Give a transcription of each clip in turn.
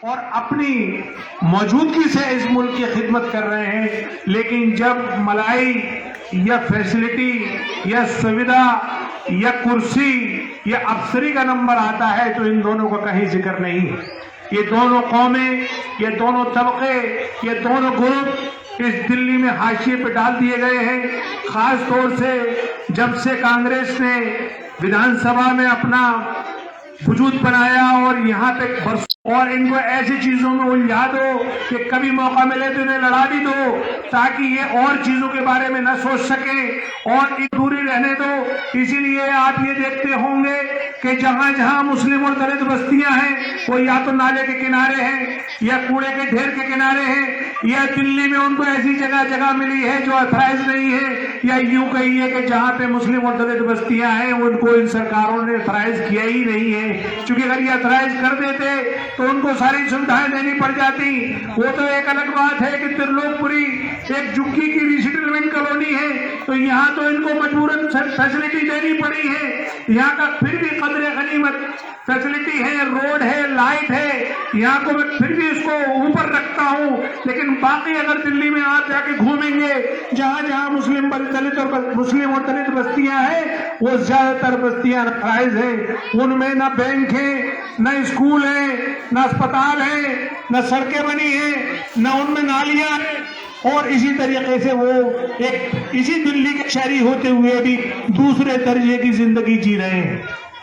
اور اپنی موجودگی سے اس ملک کی خدمت کر رہے ہیں، لیکن جب ملائی یا فیسلٹی یا سویدھا یا کرسی یا افسری کا نمبر آتا ہے تو ان دونوں کا کہیں ذکر نہیں ہے۔ یہ دونوں قومیں، یہ دونوں طبقے، یہ دونوں گروپ اس دلی میں حاشیے پہ ڈال دیے گئے ہیں۔ خاص طور سے جب سے کانگریس نے ویدھان سبھا میں اپنا وجود بنایا اور یہاں پہ اور ان کو ایسی چیزوں میں الجھا دو کہ کبھی موقع ملے تو انہیں لڑا بھی دو تاکہ یہ اور چیزوں کے بارے میں نہ سوچ سکیں اور دوری رہنے دو۔ اسی لیے آپ یہ دیکھتے ہوں گے کہ جہاں جہاں مسلم اور دلت بستیاں ہیں وہ یا تو نالے کے کنارے ہیں یا کوڑے کے ڈھیر کے کنارے ہیں، یا دلی میں ان کو ایسی جگہ جگہ ملی ہے جو اتھرائز نہیں ہے، یا یوں کہیے کہ جہاں پہ مسلم اور دلت بستیاں ہیں ان کو ان سرکاروں نے اتھرائز کیا ہی نہیں ہے۔ چونکہ اگر یہ اتھرائز کر دیتے تو ان کو ساری سویدھائیں دینی پڑ جاتی۔ وہ تو ایک الگ بات ہے کہ ترلوک پوری ایک جھگی کی ریسیٹلمنٹ کالونی ہے تو یہاں تو ان کو مجبوراً فیسلٹی دینی پڑی ہے۔ یہاں کا پھر بھی قدر غنیمت فیسلٹی ہے، روڈ ہے، لائٹ ہے، یہاں کو میں پھر بھی اس کو اوپر رکھتا ہوں۔ لیکن باقی اگر دلی میں آپ جا کے گھومیں گے جہاں جہاں مسلم اور دلت بستیاں ہیں وہ زیادہ تر بستیاں اتھرائز ہیں، ان میں نہ بینک ہے، نہ اسکول ہے، نہ اسپتال ہے، نہ سڑکیں بنی ہیں، نہ ان میں نالیاں ہیں، اور اسی طریقے سے وہ ایک اسی دلی کے شہری ہوتے ہوئے بھی دوسرے درجے کی زندگی جی رہے ہیں۔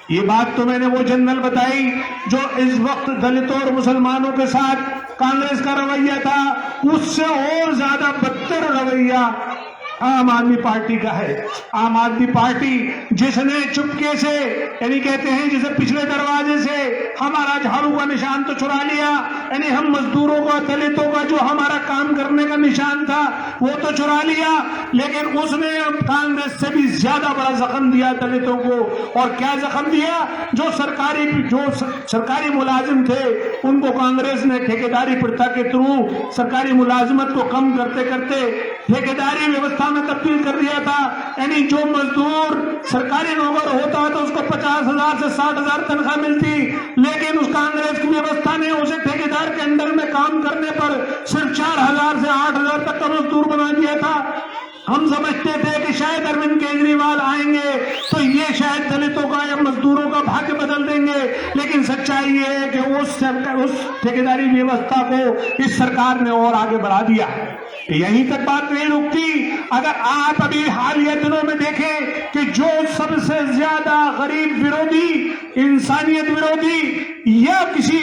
یہ بات تو میں نے وہ جنرل بتائی جو اس وقت دلتوں اور مسلمانوں کے ساتھ کانگریس کا رویہ تھا، اس سے اور زیادہ بدتر رویہ عام آدمی پارٹی کا ہے۔ عام آدمی پارٹی جس نے چپکے سے یعنی کہتے ہیں جسے پچھلے دروازے سے ہمارا جھاڑو کا نشان تو چرا لیا، یعنی ہم مزدوروں کا دلتوں کا جو ہمارا کام کرنے کا نشان تھا وہ تو چرا لیا، لیکن اس نے کانگریس سے بھی زیادہ بڑا زخم دیا دلتوں کو۔ اور کیا زخم دیا؟ جو سرکاری ملازم تھے ان کو کانگریس نے ٹھیکیداری پرتھا کے تھرو سرکاری ملازمت کو کم کرتے کرتے ٹھیکیداری ویوستھا میں تبدیل کر دیا تھا۔ یعنی جو مزدور سرکاری نوکر ہوتا تو اس کو 50,000 سے 60,000 تنخواہ ملتی، لیکن اس کانگریس کی ویوستھا نے اسے ٹھیکیدار کے انڈر میں کام کرنے پر صرف 4,000 سے 8,000 تک کا مزدور بنا دیا تھا۔ ہم سمجھتے تھے کہ شاید اروند کیجریوال آئیں گے تو یہ شاید دلتوں کا یا مزدوروں کا بھاگیہ بدل دیں گے، لیکن سچائی یہ ہے کہ اس ٹھیکیداری ویوستھا کو اس سرکار نے اور آگے بڑھا دیا۔ یہیں تک بات نہیں رکتی، اگر آپ ابھی حالیہ دنوں میں دیکھیں کہ جو سب سے زیادہ غریب ویرودھی، انسانیت ویرودھی یا کسی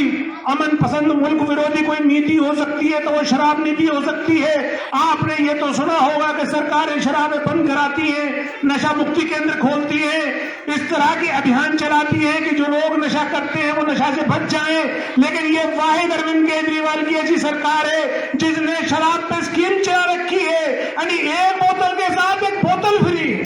امن پسند ملک ویرودھی کوئی نیتی ہو سکتی ہے تو وہ شراب نیتی ہو سکتی ہے۔ آپ نے یہ تو سنا ہوگا کہ سرکاریں شرابیں بند کراتی ہیں، نشہ مکتی کیندر کھولتی ہیں، اس طرح کے ابھیان چلاتی ہیں کہ جو لوگ نشہ کرتے ہیں وہ نشہ سے بچ جائیں، لیکن یہ واحد اروند کیجریوال کی ایسی سرکار ہے جس نے شراب پہ اسکیم چلا رکھی ہے، یعنی ایک بوتل کے ساتھ ایک بوتل فری۔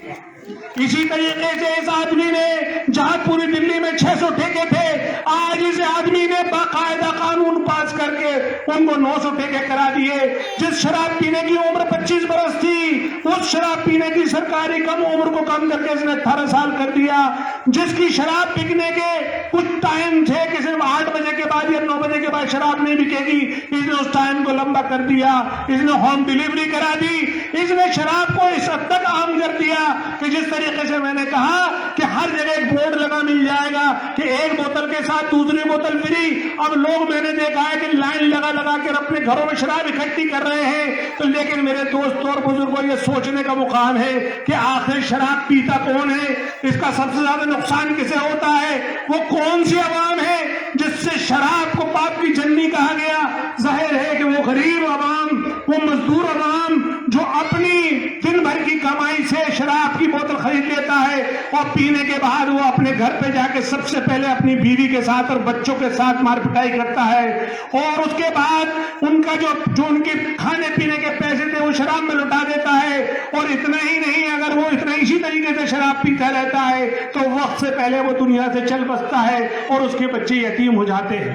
اسی طریقے سے اس آدمی نے جہاں پوری دلی میں 600 ٹھیکے تھے، آج اس آدمی نے باقاعدہ قانون پاس کر کے ان کو 900 ٹھیکے کرا دیے۔ جس شراب پینے کی عمر 25 برس تھی اس شراب پینے کی سرکاری کم عمر کو کم کر کے اس نے 18 سال کر دیا۔ جس کی شراب بکنے کے کچھ ٹائم تھے کہ صرف 8 بجے کے بعد یا 9 بجے کے بعد شراب نہیں بکے گی، اس نے اس ٹائم کو لمبا کر دیا۔ اس نے ہوم ڈیلیوری کرا دی۔ اس نے شراب کو اس حد تک عام کر دیا کہ جس طریقے سے میں نے کہا کہ ہر جگہ ایک بورڈ لگا مل جائے گا کہ ایک بوتل کے ساتھ دوسری بوتل فری۔ اب لوگ میں نے دیکھا ہے کہ لائن لگا کر اپنے گھروں میں شراب اکٹھی کر رہے ہیں، تو لیکن میرے دوستوں اور بزرگوں یہ سوچنے کا مقام ہے کہ آخر شراب پیتا کون ہے؟ اس کا سب سے زیادہ نقصان کسے ہوتا ہے؟ وہ کون سی عوام ہے جس سے شراب کو پاپ کی جنی کہا گیا؟ ظاہر ہے کہ وہ غریب عوام، وہ مزدور عوام جو اپنی دن بھر کی کمائی سے شراب کی بوتل خرید لیتا ہے اور پینے کے بعد وہ اپنے گھر پہ جا کے سب سے پہلے اپنی بیوی کے ساتھ اور بچوں کے ساتھ مار پٹائی کرتا ہے، اور اس کے بعد ان کا جو ان کے کھانے پینے کے پیسے تھے وہ شراب میں لٹا دیتا ہے۔ اور اتنا ہی نہیں، اگر وہ اتنا اسی طریقے سے شراب پیتا رہتا ہے تو وقت سے پہلے وہ دنیا سے چل بستا ہے اور اس کے بچے یتیم ہو جاتے ہیں۔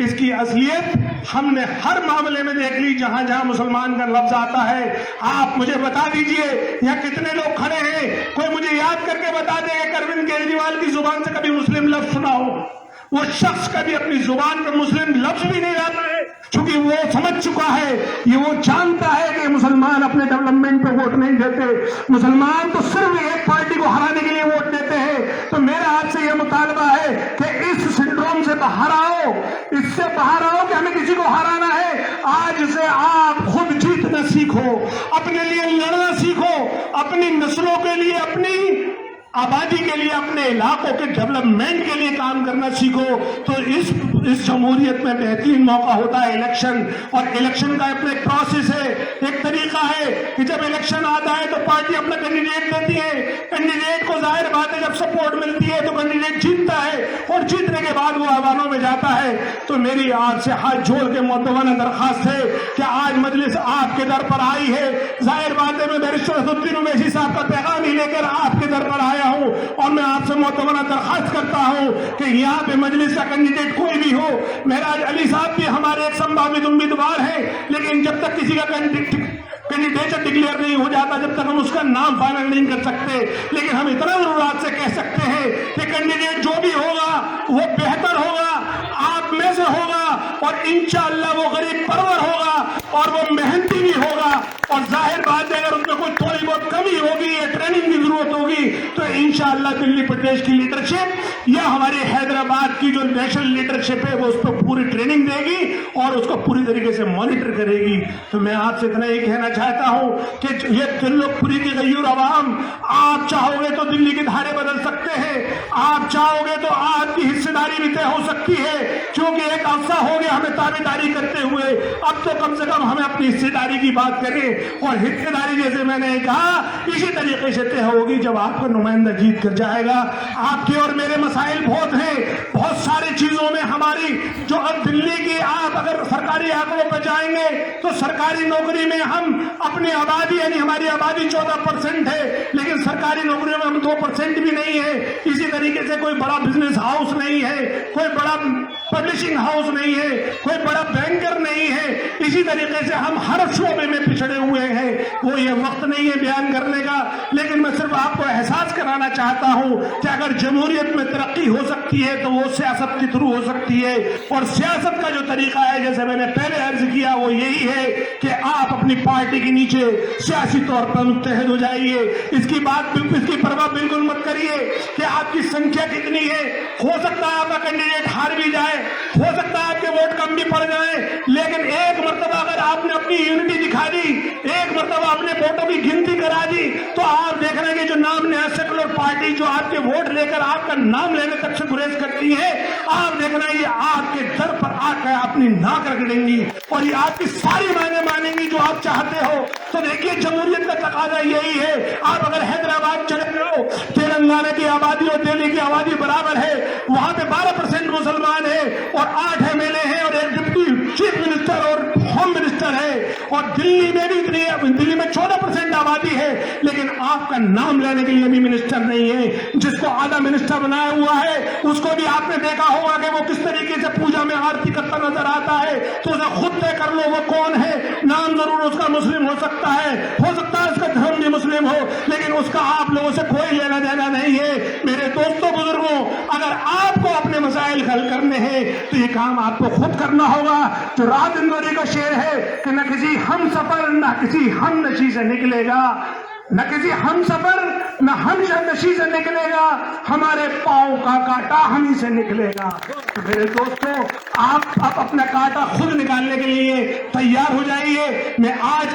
اس کی اصلیت ہم نے ہر معاملے میں دیکھ لی جہاں جہاں مسلمان کا لفظ آتا ہے. آپ مجھے بتا دیجئے یہاں کتنے لوگ کھڑے ہیں, کوئی مجھے یاد کر کے بتا دے کہ اروند کیجریوال کی زبان سے کبھی مسلم لفظ سنا ہو. وہ شخص کبھی اپنی زبان پر مسلم لفظ بھی نہیں لاتا ہے, چونکہ وہ سمجھ چکا ہے, یہ وہ جانتا ہے کہ مسلمان اپنے ڈیولپمنٹ پہ ووٹ نہیں دیتے, مسلمان تو صرف ایک پارٹی کو ہرانے کے لیے ووٹ دیتے ہیں. تو میرا آپ سے یہ مطالبہ ہے کہ اس سنڈروم سے باہر آؤ, اس سے باہر آؤ کہ ہمیں کسی کو ہرانا ہے. آج سے آپ خود جیتنا سیکھو, اپنے لیے لڑنا سیکھو, اپنی نسلوں کے لیے, اپنی آبادی کے لیے, اپنے علاقوں کے ڈیولپمنٹ کے لیے کام کرنا سیکھو. تو اس جمہوریت میں بہترین موقع ہوتا ہے الیکشن, اور الیکشن کا اپنا ایک پروسیس ہے, ایک طریقہ ہے کہ جب الیکشن آتا ہے تو پارٹی اپنا کینڈیڈیٹ دیتی ہے, کینڈیڈیٹ کو ظاہر بات ہے جب سپورٹ ملتی ہے تو کینڈیڈیٹ جیتتا ہے, اور جیتنے کے بعد وہ ایوانوں میں جاتا ہے. تو میری آپ سے ہاتھ جوڑ کے معتبرانہ درخواست ہے کہ آج مجلس آپ کے در پر آئی ہے, ظاہر بات ہے میں بیرسٹر اسدالدین اویسی صاحب کا پیغام ہی لے کر آپ کے در پر آیا ہوں, اور میں آپ سے معتبرانہ درخواست کرتا ہوں کہ یہاں پہ مجلس کا کینڈیڈیٹ کوئی بھی ہو, معراج علی صاحب بھی ہمارے ایک سمبھاوت امیدوار ہیں, لیکن جب تک کسی کا کینڈیڈیٹ ڈکلیئر نہیں ہو جاتا, جب تک ہم اس کا نام فائنل نہیں کر سکتے. لیکن ہم اتنا ضرور آپ سے کہہ سکتے ہیں کہ کینڈیڈیٹ جو بھی ہوگا وہ بہتر ہوگا, آپ میں سے ہوگا, اور انشاءاللہ وہ غریب پرور ہوگا, اور وہ محنتی بھی ہوگا. اور ظاہر بات ہے اگر اس میں کوئی تھوڑی بہت کمی ہوگی یا ٹریننگ کی ضرورت ہوگی تو انشاءاللہ دلی پردیش کی لیڈرشپ یا ہماری حیدرآباد کی جو نیشنل لیڈرشپ ہے وہ اس کو پوری ٹریننگ دے گی اور اس کو پوری طریقے سے مانیٹر کرے گی. تو میں آپ سے اتنا ہی کہنا چاہتا ہوں کہ یہ دلی پوری کی غیور عوام, آپ چاہو گے تو دلی کی دھارے بدل سکتے ہیں, آپ چاہو گے تو آپ کی حصے داری بھی طے ہو سکتی ہے, کیونکہ ایک عرصہ ہو گیا ہمیں تابع داری کرتے ہوئے, اب تو کم سے کم ہمیں اپنی حصے داری کی بات کریں. اور حصے داری جیسے میں نے کہا اسی طریقے سے طے ہوگی جب آپ کا نمائندہ جیت کر جائے گا. آپ کے اور میرے مسائل بہت ہیں, بہت ساری چیزوں میں ہماری جو اب دلی کی, آپ اگر سرکاری آنکڑوں پہ جائیں گے تو سرکاری نوکری میں ہم اپنی آبادی یعنی ہماری آبادی 14% ہے, لیکن سرکاری نوکریوں میں ہم 2% بھی نہیں ہے. اسی طریقے سے کوئی بڑا بزنس ہاؤس نہیں ہے, کوئی بڑا پبلشنگ ہاؤس نہیں ہے, کوئی بڑا بینکر نہیں ہے. اسی طریقے سے ہم ہر شعبے میں پچھڑے ہوئے ہیں. وہ یہ وقت نہیں ہے بیان کرنے کا, لیکن میں صرف آپ کو احساس کرانا چاہتا ہوں کہ اگر جمہوریت میں ترقی ہو سکتی ہے تو وہ سیاست کے تھرو ہو سکتی ہے, اور سیاست کا جو طریقہ ہے جیسے میں نے پہلے عرض کیا وہ یہی ہے کہ آپ اپنی پارٹی کے نیچے سیاسی طور پر متحد ہو جائیے. اس کی پرواہ بالکل مت کریے کہ آپ کی سنکھیا کتنی ہے. ہو سکتا ہے آپ کا کینڈیڈیٹ ہار بھی جائے, ہو سکتا ہے آپ کے ووٹ کم بھی پڑ جائیں, لیکن ایک مرتبہ اگر آپ نے اپنی یونٹی دکھا دی, ایک مرتبہ اپنے ووٹوں کی گنتی کرا دی, تو آپ دیکھ رہے ہیں کہ جو نام نہاد سیکولر پارٹی جو آپ کے ووٹ لے کر آپ کا نام لینے تک سے گریز کرتی ہے, آپ دیکھ رہے ہیں یہ آپ کے در پر آ کر اپنی ناک رگڑیں گی اور یہ آپ کی ساری معنی مانیں گی جو آپ چاہتے ہو. تو دیکھیے جمہوریت کا تقاضا یہی ہے. آپ اگر حیدرآباد چلے جاؤ, تلنگانہ کی آبادی اور دہلی کی آبادی برابر ہے, وہاں پہ 12% مسلمان ہیں اور 8 MLA ہیں اور ایک ڈپٹی چیف منسٹر اور ہوم منسٹر ہے, اور دلی میں بھی اتنی, دلی میں 14% آبادی ہے, لیکن آپ کا نام لینے کے لیے بھی منسٹر نہیں ہے. جس کو آدھا منسٹر بنایا ہوا ہے اس کو بھی آپ نے دیکھا ہوگا کہ وہ کس طریقے سے پوجا میں آرتی کرتا نظر آتا ہے. تو اسے خود طے کر لو وہ کون ہے. نام ضرور اس کا مسلم ہو سکتا ہے اس کا دھرم بھی مسلم ہو, لیکن اس کا آپ لوگوں سے کوئی لینا دینا نہیں ہے. میرے دوستوں بزرگوں, اگر آپ کو اپنے مسائل حل کرنے ہیں تو یہ کام آپ کو خود کرنا ہوگا. جو رات اندوری کا شعر ہے کہ نہ کسی ہم سفر نہ کسی ہم نشی سے نکلے گا, نہ کسی ہم سفر نہ ہم نشی سے نکلے گا, ہمارے پاؤں کا کانٹا ہم ہی سے نکلے گا. تو میرے دوستوں, آپ اپنا کانٹا خود نکالنے کے لیے تیار ہو جائیے. میں آج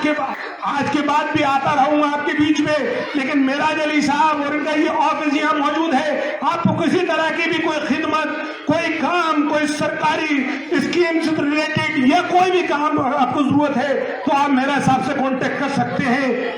کے بعد بھی آتا رہوں گا آپ کے بیچ میں, لیکن معراج علی صاحب اور ان کا یہ آفس یہاں موجود ہے. آپ کو کسی طرح کی بھی کوئی خدمت, کوئی کام, کوئی سرکاری اسکیم سے ریلیٹڈ یا کوئی بھی کام آپ کو ضرورت ہے تو آپ میرے حساب سے کانٹیکٹ کر سکتے ہیں.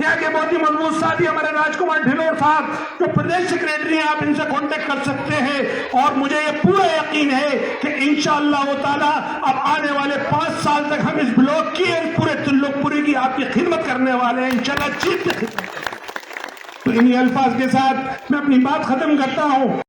یہاں کے بہت ہی مضبوط ساتھی ہمارے راج کمار ڈھلور صاحب جو پردیش سیکریٹری ہیں, آپ ان سے کانٹیکٹ کر سکتے ہیں. اور مجھے یہ پورا یقین ہے کہ انشاءاللہ تعالی اب آنے والے 5 سال تک ہم اس بلاک کی اور پورے تلک پوری کی آپ کی خدمت کرنے والے ہیں انشاءاللہ. جیت کے خدمت. تو انہی الفاظ کے ساتھ میں اپنی بات ختم کرتا ہوں.